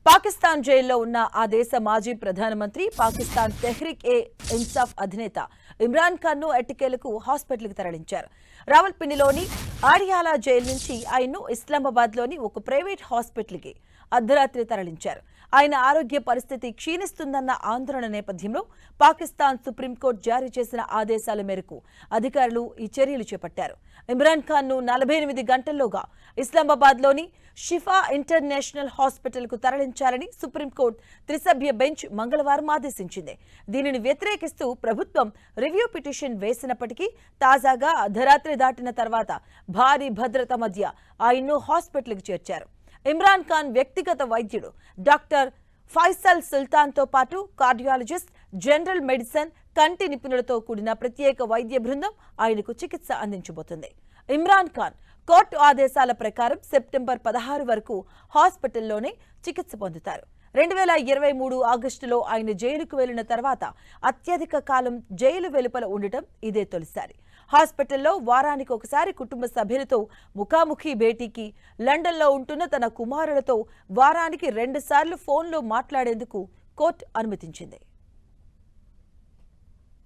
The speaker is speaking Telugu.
పాకిస్తాన్ జైల్లో ఉన్న ఆ దేశ మాజీ ప్రధానమంత్రి పాకిస్తాన్ తెహ్రీక్ ఏ ఇన్సాఫ్ అధినేత ఇమ్రాన్ ఖాన్ ను ఎట్టకేలకు హాస్పిటల్కి తరలించారు. రావల్పిండిలోని ఆడియాలా జైలు నుంచి ఆయన్ను ఇస్లామాబాద్ లోని ఒక ప్రైవేట్ హాస్పిటల్కి అర్ధరాత్రి తరలించారు. ఆయన ఆరోగ్య పరిస్థితి క్షీణిస్తుందన్న ఆందోళన నేపథ్యంలో పాకిస్తాన్ సుప్రీంకోర్టు జారీ చేసిన ఆదేశాల మేరకు అధికారులు ఈ చర్యలు చేపట్టారు. ఇమ్రాన్ ఖాన్ ను 48 గంటల్లోగా ఇస్లామాబాద్ లోని షిఫా ఇంటర్నేషనల్ హాస్పిటల్ కు తరలించాలని సుప్రీంకోర్టు త్రిసభ్య బెంచ్ మంగళవారం ఆదేశించింది. దీనిని వ్యతిరేకిస్తూ ప్రభుత్వం రివ్యూ పిటిషన్ వేసినప్పటికీ తాజాగా అర్ధరాత్రి దాటిన తర్వాత భారీ భద్రత మధ్య ఆయన్ను హాస్పిటల్కి చేర్చారు. ఇమ్రాన్ ఖాన్ వ్యక్తిగత వైద్యుడు డాక్టర్ ఫైసల్ సుల్తాన్ తో పాటు కార్డియాలజిస్ట్, జనరల్ మెడిసిన్, కంటి నిపుణులతో కూడిన ప్రత్యేక వైద్య బృందం ఆయనకు చికిత్స అందించబోతుంది. ఇమ్రాన్ ఖాన్ కోర్టు ఆదేశాల ప్రకారం సెప్టెంబర్ 16 వరకు హాస్పిటల్లోనే చికిత్స పొందుతారు. 2023 ఆగస్టులో ఆయన జైలుకు వెళ్లిన తర్వాత అత్యధిక కాలం జైలు వెలుపల ఉండటం ఇదే తొలిసారి. హాస్పిటల్లో వారానికి ఒకసారి కుటుంబ సభ్యులతో ముఖాముఖి భేటీకి, లండన్లో ఉంటున్న తన కుమారులతో వారానికి 2 సార్లు ఫోన్లో మాట్లాడేందుకు కోర్టు అనుమతించింది.